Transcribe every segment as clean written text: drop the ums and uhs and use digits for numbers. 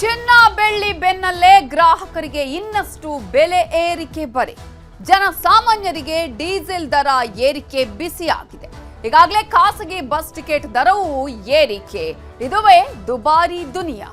ಚಿನ್ನ ಬೆಳ್ಳಿ ಬೆನ್ನಲ್ಲೇ ಗ್ರಾಹಕರಿಗೆ ಇನ್ನಷ್ಟು ಬೆಲೆ ಏರಿಕೆ ಬರೆ. ಜನಸಾಮಾನ್ಯರಿಗೆ ಡೀಸೆಲ್ ದರ ಏರಿಕೆ ಬಿಸಿಯಾಗಿದೆ. ಈಗಾಗಲೇ ಖಾಸಗಿ ಬಸ್ ಟಿಕೆಟ್ ದರವೂ ಏರಿಕೆ. ಇದುವೇ ದುಬಾರಿ ದುನಿಯಾ.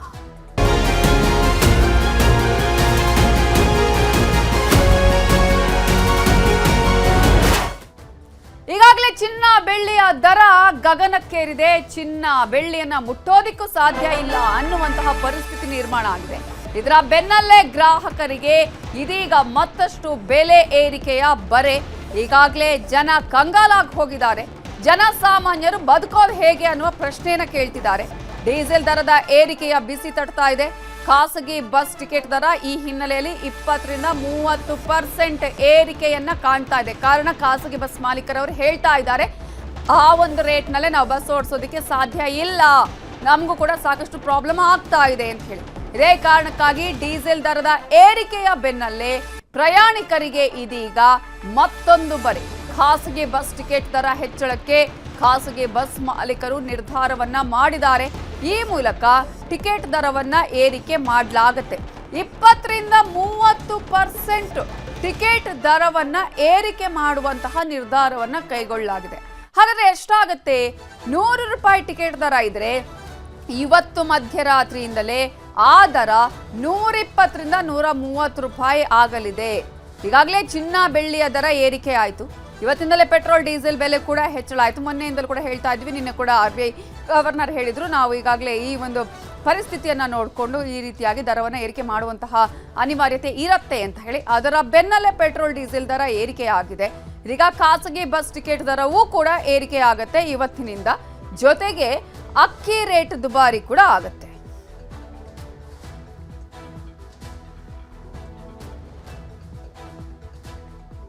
ಈಗಾಗಲೇ ಚಿನ್ನ ಬೆಳ್ಳಿಯ ದರ ಗಗನಕ್ಕೇರಿದೆ. ಚಿನ್ನ ಬೆಳ್ಳಿಯನ್ನ ಮುಟ್ಟೋದಿಕ್ಕೂ ಸಾಧ್ಯ ಇಲ್ಲ ಅನ್ನುವಂತಹ ಪರಿಸ್ಥಿತಿ ನಿರ್ಮಾಣ ಆಗಿದೆ. ಇದರ ಬೆನ್ನಲ್ಲೇ ಗ್ರಾಹಕರಿಗೆ ಇದೀಗ ಮತ್ತಷ್ಟು ಬೆಲೆ ಏರಿಕೆಯ ಬರೆ. ಈಗಾಗಲೇ ಜನ ಕಂಗಾಲಾಗಿ ಹೋಗಿದ್ದಾರೆ. ಜನಸಾಮಾನ್ಯರು ಬದುಕೋದು ಹೇಗೆ ಅನ್ನುವ ಪ್ರಶ್ನೆಯನ್ನ ಕೇಳ್ತಿದ್ದಾರೆ. ಡೀಸೆಲ್ ದರದ ಏರಿಕೆಯ ಬಿಸಿ ತಟ್ತಾ ಇದೆ. ಖಾಸಗಿ ಬಸ್ ಟಿಕೆಟ್ ದರ ಈ ಹಿನ್ನೆಲೆಯಲ್ಲಿ 20ರಿಂದ 30% ಏರಿಕೆಯನ್ನ ಕಾಣ್ತಾ ಇದೆ. ಕಾರಣ ಖಾಸಗಿ ಬಸ್ ಮಾಲೀಕರವರು ಹೇಳ್ತಾ ಇದ್ದಾರೆ, ಆ ಒಂದು ರೇಟ್ನಲ್ಲೇ ನಾವು ಬಸ್ ಓಡಿಸೋದಕ್ಕೆ ಸಾಧ್ಯ ಇಲ್ಲ, ನಮಗೂ ಕೂಡ ಸಾಕಷ್ಟು ಪ್ರಾಬ್ಲಮ್ ಆಗ್ತಾ ಇದೆ ಅಂತ ಹೇಳಿ. ಇದೇ ಕಾರಣಕ್ಕಾಗಿ ಡೀಸೆಲ್ ದರದ ಏರಿಕೆಯ ಬೆನ್ನಲ್ಲೇ ಪ್ರಯಾಣಿಕರಿಗೆ ಇದೀಗ ಮತ್ತೊಂದು ಬರೆ. ಖಾಸಗಿ ಬಸ್ ಟಿಕೆಟ್ ದರ ಹೆಚ್ಚಳಕ್ಕೆ ಖಾಸಗಿ ಬಸ್ ಮಾಲೀಕರು ನಿರ್ಧಾರವನ್ನ ಮಾಡಿದ್ದಾರೆ. ಈ ಮೂಲಕ ಟಿಕೆಟ್ ದರವನ್ನ ಏರಿಕೆ ಮಾಡಲಾಗುತ್ತೆ. 20ರಿಂದ 30% ಟಿಕೆಟ್ ದರವನ್ನ ಏರಿಕೆ ಮಾಡುವಂತಹ ನಿರ್ಧಾರವನ್ನ ಕೈಗೊಳ್ಳಲಾಗಿದೆ. ಹಾಗಾದ್ರೆ ಎಷ್ಟಾಗುತ್ತೆ? 100 ರೂಪಾಯಿ ಟಿಕೆಟ್ ದರ ಇದ್ರೆ ಇವತ್ತು ಮಧ್ಯರಾತ್ರಿಯಿಂದಲೇ ಆ ದರ 120ರಿಂದ 130 ರೂಪಾಯಿ ಆಗಲಿದೆ. ಈಗಾಗಲೇ ಚಿನ್ನ ಬೆಳ್ಳಿಯ ದರ ಏರಿಕೆ ಆಯಿತು. ಇವತ್ತಿಂದಲೇ ಪೆಟ್ರೋಲ್ ಡೀಸೆಲ್ ಬೆಲೆ ಕೂಡ ಹೆಚ್ಚಳ ಆಯಿತು. ಮೊನ್ನೆಯಿಂದಲೂ ಕೂಡ ಹೇಳ್ತಾ ಇದ್ವಿ, ನಿನ್ನೆ ಕೂಡ RBI ಗವರ್ನರ್ ಹೇಳಿದ್ರು, ನಾವು ಈಗಾಗಲೇ ಈ ಒಂದು ಪರಿಸ್ಥಿತಿಯನ್ನ ನೋಡಿಕೊಂಡು ಈ ರೀತಿಯಾಗಿ ದರವನ್ನು ಏರಿಕೆ ಮಾಡುವಂತಹ ಅನಿವಾರ್ಯತೆ ಇರುತ್ತೆ ಅಂತ ಹೇಳಿ. ಅದರ ಬೆನ್ನಲ್ಲೇ ಪೆಟ್ರೋಲ್ ಡೀಸೆಲ್ ದರ ಏರಿಕೆ ಆಗಿದೆ. ಇದೀಗ ಖಾಸಗಿ ಬಸ್ ಟಿಕೆಟ್ ದರವೂ ಕೂಡ ಏರಿಕೆ ಆಗುತ್ತೆ ಇವತ್ತಿನಿಂದ. ಜೊತೆಗೆ ಅಕ್ಕಿ ರೇಟ್ ದುಬಾರಿ ಕೂಡ ಆಗುತ್ತೆ.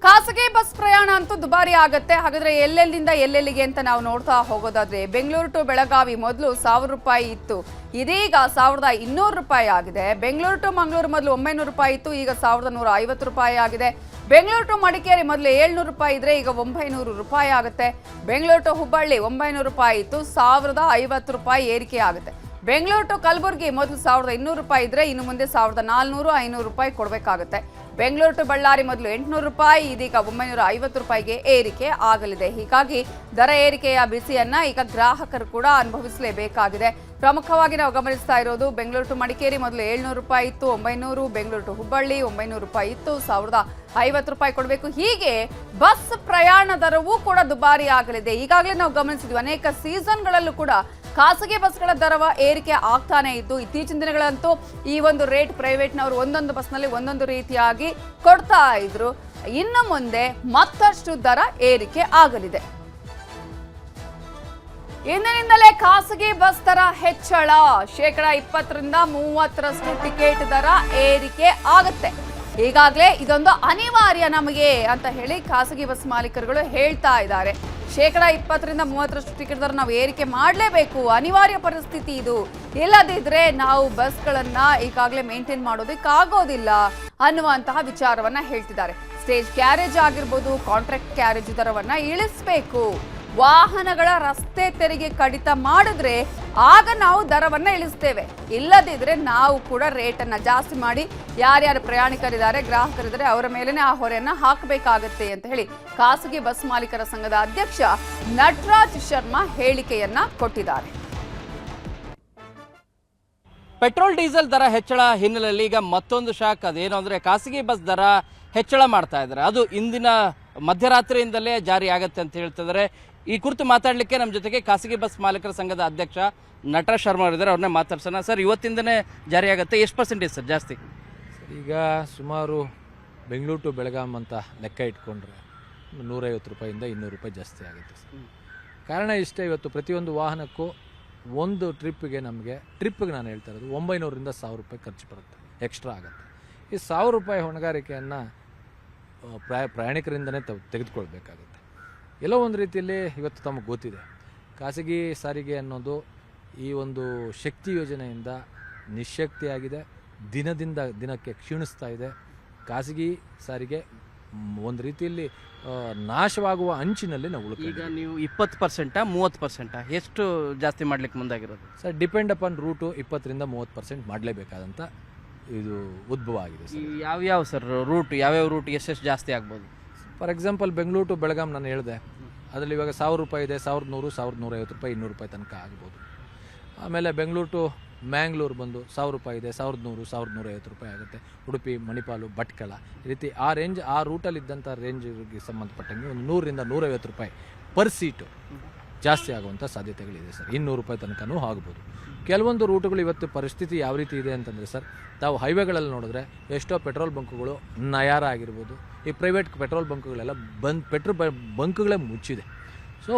ಖಾಸಗಿ ಬಸ್ ಪ್ರಯಾಣ ಅಂತೂ ದುಬಾರಿ ಆಗುತ್ತೆ. ಹಾಗಾದ್ರೆ ಎಲ್ಲೆಲ್ಲಿಂದ ಎಲ್ಲೆಲ್ಲಿಗೆ ಅಂತ ನಾವು ನೋಡ್ತಾ ಹೋಗೋದಾದ್ರೆ, ಬೆಂಗಳೂರು ಟು ಬೆಳಗಾವಿ ಮೊದಲು 1000 ರೂಪಾಯಿ ಇತ್ತು, ಇದೀಗ 1200 ರೂಪಾಯಿ ಆಗಿದೆ. ಬೆಂಗಳೂರು ಟು ಮಂಗಳೂರು ಮೊದಲು 900 ರೂಪಾಯಿ ಇತ್ತು, ಈಗ 1150 ರೂಪಾಯಿ ಆಗಿದೆ. ಬೆಂಗಳೂರು ಟು ಮಡಿಕೇರಿ ಮೊದಲು 700 ರೂಪಾಯಿ ಇದ್ರೆ ಈಗ 900 ರೂಪಾಯಿ ಆಗುತ್ತೆ. ಬೆಂಗಳೂರು ಟು ಹುಬ್ಬಳ್ಳಿ 900 ರೂಪಾಯಿ ಇತ್ತು, 1050 ರೂಪಾಯಿ ಏರಿಕೆ ಆಗುತ್ತೆ. ಬೆಂಗಳೂರು ಟು ಕಲಬುರಗಿ ಮೊದಲು 1200 ರೂಪಾಯಿ ಇದ್ರೆ ಇನ್ನು ಮುಂದೆ 1400, 500 ರೂಪಾಯಿ ಕೊಡಬೇಕಾಗುತ್ತೆ. ಬೆಂಗಳೂರು ಟು ಬಳ್ಳಾರಿ ಮೊದಲು 800 ರೂಪಾಯಿ, ಇದೀಗ 950 ರೂಪಾಯಿಗೆ ಏರಿಕೆ ಆಗಲಿದೆ. ಹೀಗಾಗಿ ದರ ಏರಿಕೆಯ ಬಿಸಿಯನ್ನ ಈಗ ಗ್ರಾಹಕರು ಕೂಡ ಅನುಭವಿಸಲೇಬೇಕಾಗಿದೆ. ಪ್ರಮುಖವಾಗಿ ನಾವು ಗಮನಿಸ್ತಾ ಇರೋದು, ಬೆಂಗಳೂರು ಟು ಮಡಿಕೇರಿ ಮೊದಲು 700 ರೂಪಾಯಿ ಇತ್ತು, 900. ಬೆಂಗಳೂರು ಟು ಹುಬ್ಬಳ್ಳಿ 900 ರೂಪಾಯಿ ಇತ್ತು, 1050 ರೂಪಾಯಿ ಕೊಡಬೇಕು. ಹೀಗೆ ಬಸ್ ಪ್ರಯಾಣ ದರವೂ ಕೂಡ ದುಬಾರಿ ಆಗಲಿದೆ. ಈಗಾಗಲೇ ನಾವು ಗಮನಿಸಿದ್ವಿ, ಅನೇಕ ಸೀಸನ್ಗಳಲ್ಲೂ ಕೂಡ ಖಾಸಗಿ ಬಸ್ಗಳ ದರ ಏರಿಕೆ ಆಗ್ತಾನೆ ಇದ್ದು, ಇತ್ತೀಚಿನ ದಿನಗಳಂತೂ ಈ ಒಂದು ರೇಟ್ ಪ್ರೈವೇಟ್ನವರು ಒಂದೊಂದು ಬಸ್ನಲ್ಲಿ ಒಂದೊಂದು ರೀತಿಯಾಗಿ ಕೊಡ್ತಾ ಇದ್ರು. ಇನ್ನು ಮುಂದೆ ಮತ್ತಷ್ಟು ದರ ಏರಿಕೆ ಆಗಲಿದೆ. ಇಂದಿನಿಂದಲೇ ಖಾಸಗಿ ಬಸ್ ದರ ಹೆಚ್ಚಳ, 20%ರಿಂದ 30% ಟಿಕೆಟ್ ದರ ಏರಿಕೆ ಆಗುತ್ತೆ. ಈಗಾಗಲೇ ಇದೊಂದು ಅನಿವಾರ್ಯ ನಮಗೆ ಅಂತ ಹೇಳಿ ಖಾಸಗಿ ಬಸ್ ಮಾಲೀಕರುಗಳು ಹೇಳ್ತಾ ಇದ್ದಾರೆ. 20%ರಿಂದ 30% ಟಿಕೆಟ್ ದರ ನಾವು ಏರಿಕೆ ಮಾಡಲೇಬೇಕು, ಅನಿವಾರ್ಯ ಪರಿಸ್ಥಿತಿ ಇದು, ಇಲ್ಲದಿದ್ರೆ ನಾವು ಬಸ್ಗಳನ್ನ ಈಗಾಗಲೇ ಮೇಂಟೈನ್ ಮಾಡೋದಕ್ಕಾಗೋದಿಲ್ಲ ಅನ್ನುವಂತಹ ವಿಚಾರವನ್ನ ಹೇಳ್ತಿದ್ದಾರೆ. ಸ್ಟೇಜ್ ಕ್ಯಾರೇಜ್ ಆಗಿರ್ಬೋದು, ಕಾಂಟ್ರಾಕ್ಟ್ ಕ್ಯಾರೇಜ್ ದರವನ್ನ ಇಳಿಸಬೇಕು. ವಾಹನಗಳ ರಸ್ತೆ ತೆರಿಗೆ ಕಡಿತ ಮಾಡಿದ್ರೆ ಆಗ ನಾವು ದರವನ್ನ ಇಳಿಸ್ತೇವೆ, ಇಲ್ಲದಿದ್ರೆ ನಾವು ಕೂಡ ರೇಟನ್ನ ಜಾಸ್ತಿ ಮಾಡಿ ಯಾರ್ಯಾರು ಪ್ರಯಾಣಿಕರಿದ್ದಾರೆ, ಗ್ರಾಹಕರಿದ್ದಾರೆ ಅವರ ಮೇಲೇನೆ ಆ ಹೊರೆಯನ್ನ ಹಾಕಬೇಕಾಗತ್ತೆ ಅಂತ ಹೇಳಿ ಖಾಸಗಿ ಬಸ್ ಮಾಲೀಕರ ಸಂಘದ ಅಧ್ಯಕ್ಷ ನಟರಾಜ್ ಶರ್ಮಾ ಹೇಳಿಕೆಯನ್ನ ಕೊಟ್ಟಿದ್ದಾರೆ. ಪೆಟ್ರೋಲ್ ಡೀಸೆಲ್ ದರ ಹೆಚ್ಚಳ ಹಿನ್ನೆಲೆಯಲ್ಲಿ ಈಗ ಮತ್ತೊಂದು ಶಾಕ್, ಅದೇನು ಅಂದರೆ ಖಾಸಗಿ ಬಸ್ ದರ ಹೆಚ್ಚಳ ಮಾಡ್ತಾ ಇದ್ದಾರೆ. ಅದು ಇಂದಿನ ಮಧ್ಯರಾತ್ರಿಯಿಂದಲೇ ಜಾರಿ ಆಗತ್ತೆ ಅಂತ ಹೇಳ್ತಿದ್ದಾರೆ. ಈ ಕುರಿತು ಮಾತಾಡಲಿಕ್ಕೆ ನಮ್ಮ ಜೊತೆಗೆ ಖಾಸಗಿ ಬಸ್ ಮಾಲೀಕರ ಸಂಘದ ಅಧ್ಯಕ್ಷ ನಟರಾಜ್ ಶರ್ಮಾ ಅವರಿದ್ದಾರೆ, ಅವ್ರನ್ನೇ ಮಾತಾಡ್ಸೋಣ. ಸರ್, ಇವತ್ತಿಂದನೇ ಜಾರಿ ಆಗುತ್ತೆ, ಎಷ್ಟು ಪರ್ಸೆಂಟೇಜ್ ಸರ್ ಜಾಸ್ತಿ? ಈಗ ಸುಮಾರು ಬೆಂಗಳೂರು ಟು ಬೆಳಗಾಂ ಅಂತ ಲೆಕ್ಕ ಇಟ್ಕೊಂಡ್ರೆ 150 ರೂಪಾಯಿಂದ 200 ರೂಪಾಯಿ ಜಾಸ್ತಿ ಆಗುತ್ತೆ ಸರ್. ಕಾರಣ ಇಷ್ಟೇ, ಇವತ್ತು ಪ್ರತಿಯೊಂದು ವಾಹನಕ್ಕೂ ಒಂದು ಟ್ರಿಪ್ಪಿಗೆ ನಾನು ಹೇಳ್ತಾ ಇರೋದು 900ರಿಂದ 1000 ರೂಪಾಯಿ ಖರ್ಚು ಬರುತ್ತೆ, ಎಕ್ಸ್ಟ್ರಾ ಆಗುತ್ತೆ. ಈ 1000 ರೂಪಾಯಿ ಹೊಣೆಗಾರಿಕೆಯನ್ನು ಪ್ರಯಾಣಿಕರಿಂದನೇ ತೆಗೆದುಕೊಳ್ಬೇಕಾಗುತ್ತೆ. ಎಲ್ಲೋ ಒಂದು ರೀತಿಯಲ್ಲಿ ಇವತ್ತು ತಮಗೆ ಗೊತ್ತಿದೆ, ಖಾಸಗಿ ಸಾರಿಗೆ ಅನ್ನೋದು ಈ ಒಂದು ಶಕ್ತಿ ಯೋಜನೆಯಿಂದ ನಿಶ್ಶಕ್ತಿಯಾಗಿದೆ, ದಿನದಿಂದ ದಿನಕ್ಕೆ ಕ್ಷೀಣಿಸ್ತಾ ಇದೆ. ಖಾಸಗಿ ಸಾರಿಗೆ ಒಂದು ರೀತಿಯಲ್ಲಿ ನಾಶವಾಗುವ ಅಂಚಿನಲ್ಲಿ ನಾವು ಈಗ ಉಳ್ಕೊಂಡಿದ್ದೀವಿ. ನೀವು 20%, 30% ಎಷ್ಟು ಜಾಸ್ತಿ ಮಾಡ್ಲಿಕ್ಕೆ ಮುಂದಾಗಿರೋದು? ಸರ್ ಡಿಪೆಂಡ್ ಅಪಾನ್ ರೂಟು 20% 30% ಮಾಡಲೇಬೇಕಾದಂಥ ಇದು ಉದ್ಭವ ಆಗಿದೆ ಈ ಸರ್. ಯಾವ್ಯಾವ ಸರ್ ರೂಟ್, ಯಾವ್ಯಾವ ರೂಟ್ ಎಷ್ಟೆಷ್ಟು ಜಾಸ್ತಿ ಆಗ್ಬೋದು? For example Bengaluru to Belgaum ನಾನು ಹೇಳಿದೆ, ಅದರಲ್ಲಿ ಇವಾಗ 1000 ರೂಪಾಯಿ ಇದೆ, 1100, 1150 ರೂಪಾಯಿ, 200 ರೂಪಾಯಿ ತನಕ ಆಗ್ಬೋದು. ಆಮೇಲೆ ಬೆಂಗಳೂರು ಟು ಮ್ಯಾಂಗ್ಳೂರು ಬಂದು 1000 ರೂಪಾಯಿ ಇದೆ, 1100, 1150 ರೂಪಾಯಿ ಆಗುತ್ತೆ. ಉಡುಪಿ, ಮಣಿಪಾಲು, ಭಟ್ಕಳ ಈ ರೀತಿ ಆ ರೇಂಜ್, ಆ ರೂಟಲ್ಲಿ ಇದ್ದಂಥ ರೇಂಜ್ಗೆ ಸಂಬಂಧಪಟ್ಟಂಗೆ ಒಂದು 100ರಿಂದ 150 ರೂಪಾಯಿ ಪರ್ ಸೀಟು ಜಾಸ್ತಿ ಆಗುವಂಥ ಸಾಧ್ಯತೆಗಳಿದೆ ಸರ್. 200 ರೂಪಾಯಿ ತನಕನೂ ಆಗ್ಬೋದು. ಕೆಲವೊಂದು ರೂಟುಗಳು ಇವತ್ತು ಪರಿಸ್ಥಿತಿ ಯಾವ ರೀತಿ ಇದೆ ಅಂತಂದರೆ ಸರ್, ತಾವು ಹೈವೇಗಳಲ್ಲಿ ನೋಡಿದ್ರೆ ಎಷ್ಟೋ ಪೆಟ್ರೋಲ್ ಬಂಕ್ಗಳು ನಯಾರ ಆಗಿರ್ಬೋದು, ಈ ಪ್ರೈವೇಟ್ ಪೆಟ್ರೋಲ್ ಬಂಕ್ಗಳೆಲ್ಲ ಬಂಕ್ಗಳೇ ಮುಚ್ಚಿದೆ. ಸೊ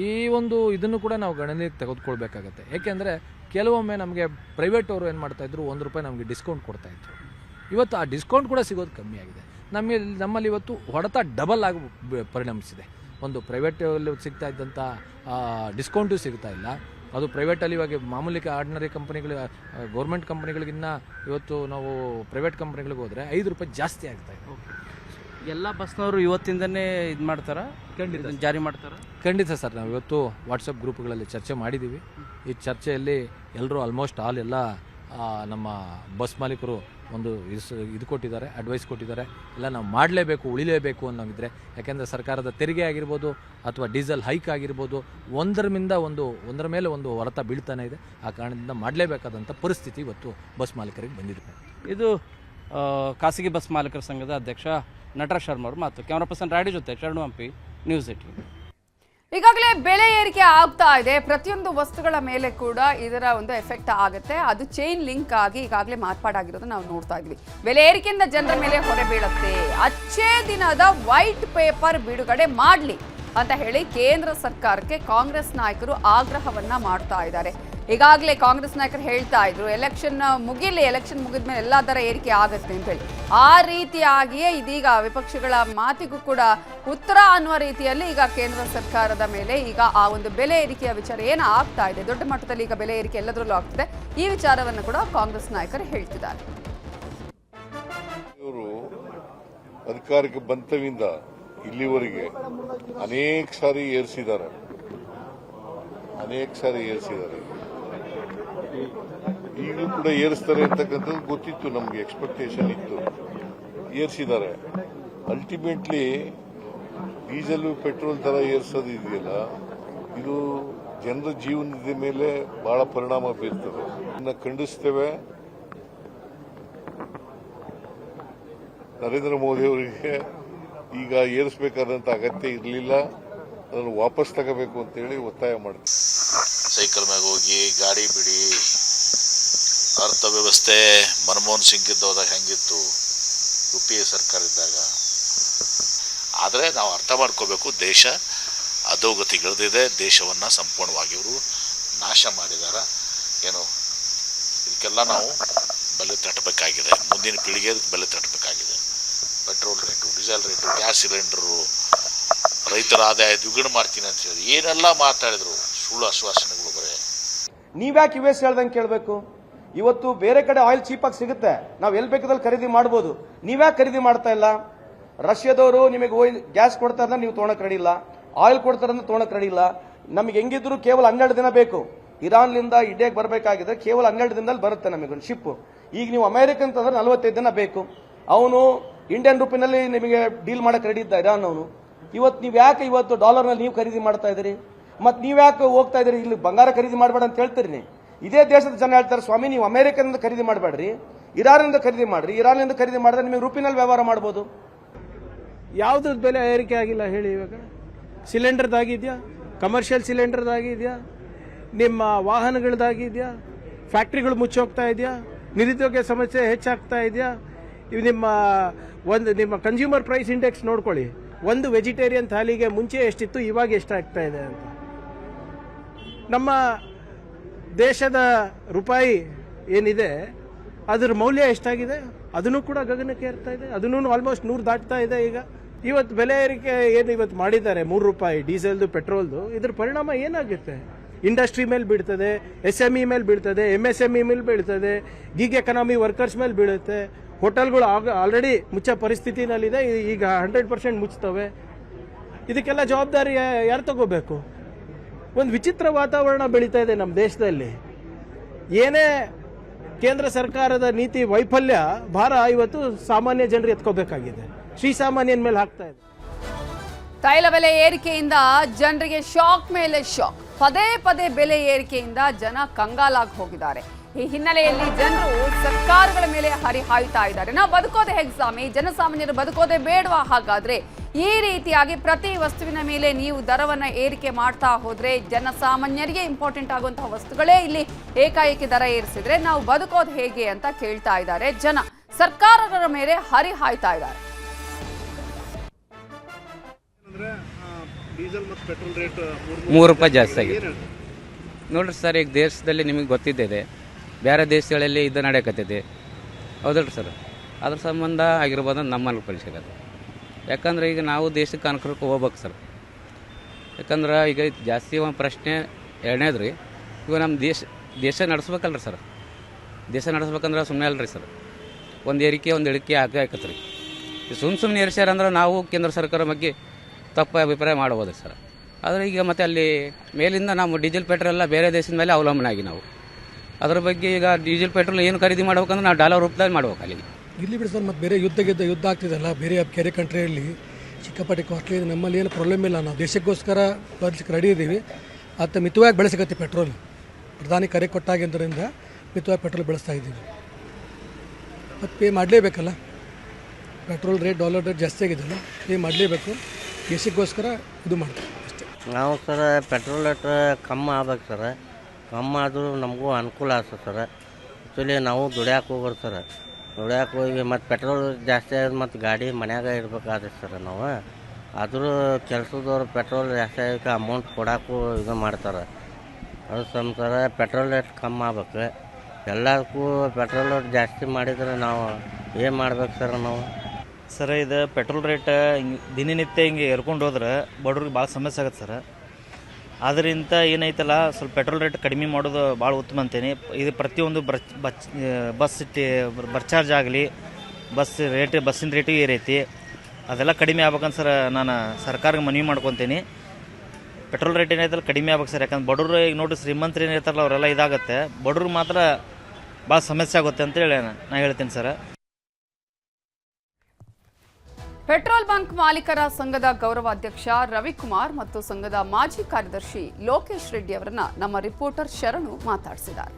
ಈ ಒಂದು ಇದನ್ನು ಕೂಡ ನಾವು ಗಣನೆಗೆ ತೆಗೆದುಕೊಳ್ಬೇಕಾಗತ್ತೆ. ಏಕೆಂದರೆ ಕೆಲವೊಮ್ಮೆ ನಮಗೆ ಪ್ರೈವೇಟ್ ಅವರು ಏನು ಮಾಡ್ತಾಯಿದ್ರು, 1 ರೂಪಾಯಿ ನಮಗೆ ಡಿಸ್ಕೌಂಟ್ ಕೊಡ್ತಾಯಿದ್ರು. ಇವತ್ತು ಆ ಡಿಸ್ಕೌಂಟ್ ಕೂಡ ಸಿಗೋದು ಕಮ್ಮಿ ಆಗಿದೆ. ನಮ್ಮಲ್ಲಿ ಇವತ್ತು ಹೊಡೆತ ಡಬಲ್ ಆಗಿ ಪರಿಣಮಿಸಿದೆ. ಒಂದು ಪ್ರೈವೇಟಲ್ಲಿ ಸಿಗ್ತಾ ಇದ್ದಂಥ ಡಿಸ್ಕೌಂಟು ಸಿಗ್ತಾ ಇಲ್ಲ. ಅದು ಪ್ರೈವೇಟಲ್ಲಿ ಇವಾಗ ಮಾಮೂಲಿ ಆರ್ಡಿನರಿ ಕಂಪನಿಗಳು, ಗೌರ್ಮೆಂಟ್ ಕಂಪನಿಗಳಿಗಿನ್ನ ಇವತ್ತು ನಾವು ಪ್ರೈವೇಟ್ ಕಂಪ್ನಿಗಳಿಗೆ ಹೋದರೆ 5 ರೂಪಾಯಿ ಜಾಸ್ತಿ ಆಗ್ತಾ ಇದೆ. ಎಲ್ಲ ಬಸ್ನವರು ಇವತ್ತಿಂದನೇ ಇದು ಮಾಡ್ತಾರಾ? ಖಂಡಿತ ಜಾರಿ ಮಾಡ್ತಾರಾ? ಖಂಡಿತ ಸರ್. ನಾವು ಇವತ್ತು ವಾಟ್ಸಪ್ ಗ್ರೂಪ್ಗಳಲ್ಲಿ ಚರ್ಚೆ ಮಾಡಿದ್ದೀವಿ. ಈ ಚರ್ಚೆಯಲ್ಲಿ ಎಲ್ಲರೂ ಆಲ್ಮೋಸ್ಟ್ ಆಲ್ ಎಲ್ಲ ನಮ್ಮ ಬಸ್ ಮಾಲೀಕರು ಒಂದು ಇದು ಕೊಟ್ಟಿದ್ದಾರೆ, ಅಡ್ವೈಸ್ ಕೊಟ್ಟಿದ್ದಾರೆ. ಎಲ್ಲ ನಾವು ಮಾಡಲೇಬೇಕು, ಉಳಿಲೇಬೇಕು ಅನ್ನೋಂಗಿದ್ರೆ, ಯಾಕೆಂದರೆ ಸರ್ಕಾರದ ತೆರಿಗೆ ಆಗಿರ್ಬೋದು ಅಥವಾ ಡೀಸೆಲ್ ಹೈಕ್ ಆಗಿರ್ಬೋದು, ಒಂದರ ಮೇಲೆ ಒಂದು ಹೊರತ ಬೀಳ್ತಾನೆ ಇದೆ. ಆ ಕಾರಣದಿಂದ ಮಾಡಲೇಬೇಕಾದಂಥ ಪರಿಸ್ಥಿತಿ ಇವತ್ತು ಬಸ್ ಮಾಲೀಕರಿಗೆ ಬಂದಿದೆ. ಇದು ಖಾಸಗಿ ಬಸ್ ಮಾಲೀಕರ ಸಂಘದ ಅಧ್ಯಕ್ಷ ನಟರಾಜ್ ಶರ್ಮಾ ಅವರು ಮಾತು. ಕ್ಯಾಮರಾ ಪರ್ಸನ್ ರಾಡಿ ಜೊತೆ ಶರಣು ಹಂಪಿ, ನ್ಯೂಸ್ 18. ಈಗಾಗಲೇ ಬೆಲೆ ಏರಿಕೆ ಆಗ್ತಾ ಇದೆ. ಪ್ರತಿಯೊಂದು ವಸ್ತುಗಳ ಮೇಲೆ ಕೂಡ ಇದರ ಒಂದು ಎಫೆಕ್ಟ್ ಆಗುತ್ತೆ. ಅದು ಚೈನ್ ಲಿಂಕ್ ಆಗಿ ಈಗಾಗಲೇ ಮಾರ್ಪಾಡಾಗಿರೋದು ನಾವು ನೋಡ್ತಾ ಇದ್ವಿ. ಬೆಲೆ ಏರಿಕೆಯಿಂದ ಜನರ ಮೇಲೆ ಹೊರೆ ಬೀಳುತ್ತೆ. ಅಚ್ಚೇ ದಿನದ ವೈಟ್ ಪೇಪರ್ ಬಿಡುಗಡೆ ಮಾಡಲಿ ಅಂತ ಹೇಳಿ ಕೇಂದ್ರ ಸರ್ಕಾರಕ್ಕೆ ಕಾಂಗ್ರೆಸ್ ನಾಯಕರು ಆಗ್ರಹವನ್ನ ಮಾಡ್ತಾ ಇದ್ದಾರೆ. ಈಗಾಗಲೇ ಕಾಂಗ್ರೆಸ್ ನಾಯಕರು ಹೇಳ್ತಾ ಇದ್ರು, ಎಲೆಕ್ಷನ್ ಮುಗಿದ ಮೇಲೆ ಎಲ್ಲಾ ದರ ಏರಿಕೆ ಆಗುತ್ತೆ ಅಂತ ಹೇಳಿ. ಆ ರೀತಿಯಾಗಿಯೇ ಇದೀಗ ವಿಪಕ್ಷಗಳ ಮಾತಿಗೂ ಕೂಡ ಉತ್ತರ ಅನ್ನುವ ರೀತಿಯಲ್ಲಿ ಈಗ ಕೇಂದ್ರ ಸರ್ಕಾರದ ಮೇಲೆ ಈಗ ಆ ಒಂದು ಬೆಲೆ ಏರಿಕೆಯ ವಿಚಾರ ಏನು ಆಗ್ತಾ ಇದೆ, ದೊಡ್ಡ ಮಟ್ಟದಲ್ಲಿ ಈಗ ಬೆಲೆ ಏರಿಕೆ ಎಲ್ಲದರಲ್ಲೂ ಆಗ್ತಿದೆ. ಈ ವಿಚಾರವನ್ನು ಕೂಡ ಕಾಂಗ್ರೆಸ್ ನಾಯಕರು ಹೇಳ್ತಿದ್ದಾರೆ. ಇವರು ಅಧಿಕಾರಕ್ಕೆ ಬಂತವಿಂದ ಇಲ್ಲಿವರೆಗೆ ಅನೇಕ ಸಾರಿ ಏರಿಸಿದ್ದಾರೆ. ಈಗಲೂ ಕೂಡ ಏರಿಸ್ತಾರೆ ಅಂತಕ್ಕಂಥದ್ದು ಗೊತ್ತಿತ್ತು, ನಮಗೆ ಎಕ್ಸ್ಪೆಕ್ಟೇಷನ್ ಇತ್ತು. ಏರಿಸಿದ್ದಾರೆ. ಅಲ್ಟಿಮೇಟ್ಲಿ ಡೀಸೆಲ್ ಪೆಟ್ರೋಲ್ ದರ ಏರಿಸೋದು ಇದೆಯಲ್ಲ, ಇದು ಜನರ ಜೀವನದ ಮೇಲೆ ಬಹಳ ಪರಿಣಾಮ ಬೀರ್ತದೆ. ಇದನ್ನ ಖಂಡಿಸ್ತೇವೆ. ನರೇಂದ್ರ ಮೋದಿ ಅವರಿಗೆ ಈಗ ಏರಿಸಬೇಕಾದಂತ ಅಗತ್ಯ ಇರಲಿಲ್ಲ, ಅದನ್ನು ವಾಪಸ್ ತಗೋಬೇಕು ಅಂತೇಳಿ ಒತ್ತಾಯ ಮಾಡ್ತೀವಿ. ಸೈಕಲ್ ಮ್ಯಾಗ ಹೋಗಿ ಗಾಡಿ ಬಿಡಿ, ಅರ್ಥವ್ಯವಸ್ಥೆ ಮನಮೋಹನ್ ಸಿಂಗ್ ಇದ್ದೋದಾಗ ಹೆಂಗಿತ್ತು UPA ಸರ್ಕಾರ ಇದ್ದಾಗ. ಆದರೆ ನಾವು ಅರ್ಥ ಮಾಡ್ಕೋಬೇಕು, ದೇಶ ಅಧೋಗತಿಗಿಳಿದಿದೆ. ದೇಶವನ್ನು ಸಂಪೂರ್ಣವಾಗಿ ಇವರು ನಾಶ ಮಾಡಿದ್ದಾರೆ. ಏನು ಇದಕ್ಕೆಲ್ಲ ನಾವು ಬೆಲೆ ತಟ್ಟಬೇಕಾಗಿದೆ. ಮುಂದಿನ ಪೀಳಿಗೆ ಬೆಲೆ ತಟ್ಟಬೇಕಾಗಿದೆ. Petrol rate, diesel rate, gas cylinder, ರೈತರ ಆದಾಯ ದ್ವಿಗುಣ ಮಾಡ್ತೀನಿ ಅಂತ ಹೇಳಿ ಏನೆಲ್ಲ ಮಾತಾಡಿದ್ರು, ಸುಳ್ಳು ಆಶ್ವಾಸನೆಗಳು ಬರೇ. ನೀವ್ಯಾಕೆ US ಹೇಳ್ದಂಗೆ ಕೇಳಬೇಕು? ಇವತ್ತು ಬೇರೆ ಕಡೆ ಆಯಿಲ್ ಚೀಪಾಗಿ ಸಿಗುತ್ತೆ, ನಾವು ಎಲ್ಲಿ ಬೇಕಾದಲ್ಲಿ ಖರೀದಿ ಮಾಡ್ಬೋದು. ನೀವ್ಯಾಕೆ ಖರೀದಿ ಮಾಡ್ತಾ ಇಲ್ಲ? ರಷ್ಯಾದವರು ನಿಮಗೆ ಗ್ಯಾಸ್ ಕೊಡ್ತಾರ, ನೀವು ತೊಗೊಳಕ್ ರೆಡಿ ಇಲ್ಲ. ಆಯಿಲ್ ಕೊಡ್ತಾರ, ತೊಗೊಳಕ್ ರೆಡಿ ಇಲ್ಲ. ನಮಗೆ ಹೆಂಗಿದ್ರು ಕೇವಲ 12 ದಿನ ಬೇಕು. ಇರಾನ್ಲಿಂದ ಇಂಡಿಯಾಗೆ ಬರಬೇಕಾಗಿದ್ರೆ ಕೇವಲ 12 ದಿನದಲ್ಲಿ ಬರುತ್ತೆ ನಮಗೊಂದು ಶಿಪ್. ಈಗ ನೀವು ಅಮೆರಿಕ ಅಂತಂದ್ರೆ 45 ದಿನ ಬೇಕು. ಅವನು ಇಂಡಿಯನ್ ರೂಪಿನಲ್ಲಿ ನಿಮಗೆ ಡೀಲ್ ಮಾಡಕ್ ರೆಡಿ ಇದ್ದ ಇರಾನ್ ಅವನು. ಇವತ್ತು ನೀವು ಯಾಕೆ ಇವತ್ತು ಡಾಲರ್ನಲ್ಲಿ ನೀವು ಖರೀದಿ ಮಾಡ್ತಾ ಇದ್ದೀರಿ? ಮತ್ತೆ ನೀವ್ಯಾಕೆ ಹೋಗ್ತಾ ಇದ್ದೀರಿ ಇಲ್ಲಿ ಬಂಗಾರ ಖರೀದಿ ಮಾಡಬೇಡ ಅಂತ ಹೇಳ್ತೀರಿ? ಇದೇ ದೇಶದ ಜನ ಹೇಳ್ತಾರೆ, ಸ್ವಾಮಿ ನೀವು ಅಮೆರಿಕದಿಂದ ಖರೀದಿ ಮಾಡಬೇಡ್ರಿ, ಇರಾನಿಂದ ಖರೀದಿ ಮಾಡ್ರಿ. ಇರಾನಿಂದ ಖರೀದಿ ಮಾಡಿದ್ರೆ ನಿಮಗೆ ರೂಪಿನಲ್ಲಿ ವ್ಯವಹಾರ ಮಾಡ್ಬೋದು. ಯಾವುದ್ರ ಬೆಲೆ ಏರಿಕೆ ಆಗಿಲ್ಲ ಹೇಳಿ? ಇವಾಗ ಸಿಲಿಂಡರ್ದಾಗಿದೆಯಾ, ಕಮರ್ಷಿಯಲ್ ಸಿಲಿಂಡರ್ದಾಗಿದೆಯಾ, ನಿಮ್ಮ ವಾಹನಗಳದಾಗಿದೆಯಾ, ಫ್ಯಾಕ್ಟ್ರಿಗಳು ಮುಚ್ಚೋಗ್ತಾ ಇದೆಯಾ, ನಿರುದ್ಯೋಗ ಸಮಸ್ಯೆ ಹೆಚ್ಚಾಗ್ತಾ ಇದೆಯಾ? ನಿಮ್ಮ ಕನ್ಸ್ಯೂಮರ್ ಪ್ರೈಸ್ ಇಂಡೆಕ್ಸ್ ನೋಡ್ಕೊಳ್ಳಿ. ಒಂದು ವೆಜಿಟೇರಿಯನ್ ಥಾಲಿಗೆ ಮುಂಚೆ ಎಷ್ಟಿತ್ತು, ಇವಾಗ ಎಷ್ಟಾಗ್ತಾ ಇದೆ ಅಂತ. ನಮ್ಮ ದೇಶದ ರೂಪಾಯಿ ಏನಿದೆ ಅದರ ಮೌಲ್ಯ ಎಷ್ಟಾಗಿದೆ, ಅದನ್ನು ಕೂಡ ಗಗನಕ್ಕೆ ಏರ್ತಾ ಇದೆ. ಅದನ್ನು ಆಲ್ಮೋಸ್ಟ್ 100 ದಾಟ್ತಾ ಇದೆ. ಈಗ ಇವತ್ತು ಬೆಲೆ ಏರಿಕೆ ಏನು ಇವತ್ತು ಮಾಡಿದ್ದಾರೆ, 3 ರೂಪಾಯಿ ಡೀಸೆಲ್ದು, ಪೆಟ್ರೋಲ್ದು, ಇದ್ರ ಪರಿಣಾಮ ಏನಾಗುತ್ತೆ? ಇಂಡಸ್ಟ್ರಿ ಮೇಲೆ ಬೀಳ್ತದೆ, SME ಮೇಲೆ ಬೀಳ್ತದೆ, MSME ಮೇಲೆ ಬೀಳ್ತದೆ, ಗಿಗ್ ಎಕಾನಮಿ ವರ್ಕರ್ಸ್ ಮೇಲೆ ಬೀಳುತ್ತೆ, ಹೋಟೆಲ್ಗಳು ಆಲ್ರೆಡಿ ಮುಚ್ಚೋ ಪರಿಸ್ಥಿತಿನಲ್ಲಿದೆ. ಈಗ 100% ಮುಚ್ತವೆ. ಇದಕ್ಕೆಲ್ಲ ಜವಾಬ್ದಾರಿ ಯಾರು ತಗೋಬೇಕು? ಒಂದು ವಿಚಿತ್ರ ವಾತಾವರಣ ಬೆಳೀತಾ ಇದೆ ನಮ್ಮ ದೇಶದಲ್ಲಿ. ಏನೇ ಕೇಂದ್ರ ಸರ್ಕಾರದ ನೀತಿ ವೈಫಲ್ಯ ಭಾರ ಇವತ್ತು ಸಾಮಾನ್ಯ ಜನರು ಎತ್ಕೋಬೇಕಾಗಿದೆ, ಶ್ರೀಸಾಮಾನ್ಯನ ಮೇಲೆ ಹಾಕ್ತಾ ಇದೆ. ತೈಲ ಬೆಲೆ ಏರಿಕೆಯಿಂದ ಜನರಿಗೆ ಶಾಕ್ ಮೇಲೆ ಶಾಕ್. ಪದೇ ಪದೇ ಬೆಲೆ ಏರಿಕೆಯಿಂದ ಜನ ಕಂಗಾಲಾಗಿ ಹೋಗಿದ್ದಾರೆ. ಈ ಹಿನ್ನೆಲೆಯಲ್ಲಿ ಜನರು ಸರ್ಕಾರಗಳ ಮೇಲೆ ಹರಿಹಾಯ್ತಾ ಇದ್ದಾರೆ. ನಾವು ಬದುಕೋದೆ ಹೇಗೆ ಸ್ವಾಮಿ? ಜನಸಾಮಾನ್ಯರು ಬದುಕೋದೆ ಬೇಡವಾ? ಹಾಗಾದ್ರೆ ಈ ರೀತಿಯಾಗಿ ಪ್ರತಿ ವಸ್ತುವಿನ ಮೇಲೆ ನೀವು ದರವನ್ನ ಏರಿಕೆ ಮಾಡ್ತಾ ಹೋದ್ರೆ ಜನಸಾಮಾನ್ಯರಿಗೆ ಇಂಪಾರ್ಟೆಂಟ್ ಆಗುವಂತಹ ವಸ್ತುಗಳೇ ಇಲ್ಲಿ ಏಕಾಏಕಿ ದರ ಏರಿಸಿದ್ರೆ ನಾವು ಬದುಕೋದು ಹೇಗೆ ಅಂತ ಕೇಳ್ತಾ ಇದ್ದಾರೆ ಜನ. ಸರ್ಕಾರಗಳ ಮೇಲೆ ಹರಿಹಾಯ್ತಾ ಇದ್ದಾರೆ. ₹3 ಜಾಸ್ತಿ ಆಗಿದೆ ನೋಡ್ರಿ ಸರ್. ಈಗ ದೇಶದಲ್ಲಿ ನಿಮಗೆ ಗೊತ್ತಿದ್ದಿದೆ, ಬೇರೆ ದೇಶಗಳಲ್ಲಿ ಇದು ನಡೆಯಕತ್ತಿದೆ, ಹೌದಲ್ರಿ ಸರ್? ಅದ್ರ ಸಂಬಂಧ ಆಗಿರ್ಬೋದು ನಮ್ಮಲ್ಲಿ ಕಳಿಸಿರೋದು. ಯಾಕಂದ್ರೆ ಈಗ ನಾವು ದೇಶಕ್ಕೆ ಅನುಕೂಲಕ್ಕೆ ಹೋಗ್ಬೇಕು ಸರ್. ಯಾಕಂದ್ರೆ ಈಗ ಜಾಸ್ತಿ ಒಂದು ಪ್ರಶ್ನೆ ಎರಡನೇದು ರೀ, ಈಗ ನಮ್ಮ ದೇಶ ನಡೆಸ್ಬೇಕಲ್ರಿ ಸರ್. ದೇಶ ನಡೆಸ್ಬೇಕಂದ್ರೆ ಸುಮ್ಮನೆ ಅಲ್ರಿ ಸರ್, ಒಂದು ಏರಿಕೆ ಒಂದು ಇಳಿಕೆ ಆಗಕತ್ರಿ. ಸುಮ್ಮನೆ ಏರಿಸ್ಯಾರ ಅಂದ್ರೆ ನಾವು ಕೇಂದ್ರ ಸರ್ಕಾರ ಬಗ್ಗೆ ತಪ್ಪು ಅಭಿಪ್ರಾಯ ಮಾಡ್ಬೋದು ಸರ್. ಆದರೆ ಈಗ ಮತ್ತೆ ಅಲ್ಲಿ ಮೇಲಿಂದ ನಾವು ಡೀಸೆಲ್ ಪೆಟ್ರೋಲ್ ಎಲ್ಲ ಬೇರೆ ದೇಶದ ಮೇಲೆ ಅವಲಂಬನೆ ಆಗಿ ನಾವು ಅದ್ರ ಬಗ್ಗೆ ಈಗ ಡೀಸೆಲ್ ಪೆಟ್ರೋಲ್ ಏನು ಖರೀದಿ ಮಾಡ್ಬೇಕಂದ್ರೆ ನಾವು ಡಾಲರ್ ರೂಪದಲ್ಲಿ ಮಾಡ್ಬೇಕು. ಅಲ್ಲಿಗೆ ಇಲ್ಲಿ ಬಿಡಿ ಸರ್, ಮತ್ತು ಬೇರೆ ಯುದ್ಧ ಆಗ್ತಿದೆಲ್ಲ ಬೇರೆ ಬೇರೆ ಕಂಟ್ರಿಯಲ್ಲಿ ಚಿಕ್ಕಪಟ್ಟಿ ಕಾಸ್ಟ್ಲಿ ಇದೆ. ನಮ್ಮಲ್ಲಿ ಏನು ಪ್ರಾಬ್ಲಮ್ ಇಲ್ಲ, ನಾವು ದೇಶಕ್ಕೋಸ್ಕರ ಬಳಸಕ್ಕೆ ರೆಡಿ ಇದ್ದೀವಿ. ಮತ್ತು ಮಿತವಾಗಿ ಬೆಳೆಸಕತ್ತಿ ಪೆಟ್ರೋಲ್. ಪ್ರಧಾನಿ ಕರೆ ಕೊಟ್ಟಾಗಿದ್ದರಿಂದ ಮಿತವಾಗಿ ಪೆಟ್ರೋಲ್ ಬೆಳೆಸ್ತಾ ಇದ್ದೀವಿ. ಮತ್ತು ಪೇ ಮಾಡಲೇಬೇಕಲ್ಲ, ಪೆಟ್ರೋಲ್ ರೇಟ್ ಡಾಲರ್ ರೇಟ್ ಜಾಸ್ತಿ ಆಗಿದೆಯಲ್ಲ, ಪೇ ಮಾಡಲೇಬೇಕು. ದೇಶಕ್ಕೋಸ್ಕರ ಇದು ಮಾಡ್ತೀವಿ ಅಷ್ಟೇ ನಾವು ಸರ್. ಪೆಟ್ರೋಲ್ ರೇಟ್ ಕಮ್ಮಿ ಆಗ್ಬೇಕು ಸರ್. ಕಮ್ಮಿ ಆದರೂ ನಮಗೂ ಅನುಕೂಲ ಆಗ್ತದೆ ಸರ್. ಆ್ಯಕ್ಚುಲಿ ನಾವು ದುಡ್ಯಾಕೆ ಹೋಗೋರು ಸರ್. ದುಡ್ಯಾಕೆ ಹೋಗಿ ಮತ್ತು ಪೆಟ್ರೋಲ್ ಜಾಸ್ತಿ ಆಗೋದು, ಮತ್ತು ಗಾಡಿ ಮನ್ಯಾಗ ಇರಬೇಕಾದ್ರೆ ಸರ್ ನಾವು. ಆದರೂ ಕೆಲಸದವ್ರು ಪೆಟ್ರೋಲ್ ಜಾಸ್ತಿ ಆಗೋಕ್ಕೆ ಅಮೌಂಟ್ ಕೊಡೋಕ್ಕೂ ಇದು ಮಾಡ್ತಾರೆ. ಅದು ಸರ್, ಪೆಟ್ರೋಲ್ ರೇಟ್ ಕಮ್ಮಿ ಆಗ್ಬೇಕು. ಎಲ್ಲದಕ್ಕೂ ಪೆಟ್ರೋಲ್ ರೇಟ್ ಜಾಸ್ತಿ ಮಾಡಿದರೆ ನಾವು ಏನು ಮಾಡ್ಬೇಕು ಸರ್ ನಾವು? ಸರ್, ಇದು ಪೆಟ್ರೋಲ್ ರೇಟ್ ದಿನನಿತ್ಯ ಹಿಂಗೆ ಏರ್ಕೊಂಡು ಹೋದ್ರೆ ಬಡವ್ರಿಗೆ ಭಾಳ ಸಮಸ್ಯೆ ಆಗುತ್ತೆ ಸರ್. ಆದ್ದರಿಂದ ಏನೈತಲ್ಲ, ಸ್ವಲ್ಪ ಪೆಟ್ರೋಲ್ ರೇಟ್ ಕಡಿಮೆ ಮಾಡೋದು ಭಾಳ ಉತ್ತಮ ಅಂತೇನೆ. ಇದು ಪ್ರತಿಯೊಂದು ಬಸ್ ಬರ್ಚಾರ್ಜ್ ಆಗಲಿ, ಬಸ್ಸಿನ ರೇಟು ಏರೈತಿ, ಅದೆಲ್ಲ ಕಡಿಮೆ ಆಗ್ಬೇಕಂತ ಸರ್ ನಾನು ಸರ್ಕಾರಕ್ಕೆ ಮನವಿ ಮಾಡ್ಕೊತೀನಿ. ಪೆಟ್ರೋಲ್ ರೇಟ್ ಏನೈತಲ್ಲ ಕಡಿಮೆ ಆಗ್ಬೇಕು ಸರ್. ಯಾಕಂದ್ರೆ ಬಡವರು ಈಗ ನೋಡಿ, ಶ್ರೀಮಂತರು ಏನಿರ್ತಾರಲ್ಲ ಅವರೆಲ್ಲ ಇದಾಗುತ್ತೆ, ಬಡವ್ರಿಗೆ ಮಾತ್ರ ಭಾಳ ಸಮಸ್ಯೆ ಆಗುತ್ತೆ ಅಂತೇಳಿ ನಾನು ಹೇಳ್ತೀನಿ ಸರ್. ಪೆಟ್ರೋಲ್ ಬಂಕ್ ಮಾಲೀಕರ ಸಂಘದ ಗೌರವಾಧ್ಯಕ್ಷ ರವಿಕುಮಾರ್ ಮತ್ತು ಸಂಘದ ಮಾಜಿ ಕಾರ್ಯದರ್ಶಿ ಲೋಕೇಶ್ ರೆಡ್ಡಿ ಅವರನ್ನ ನಮ್ಮ ರಿಪೋರ್ಟರ್ ಶರಣು ಮಾತಾಡಿಸಿದ್ದಾರೆ.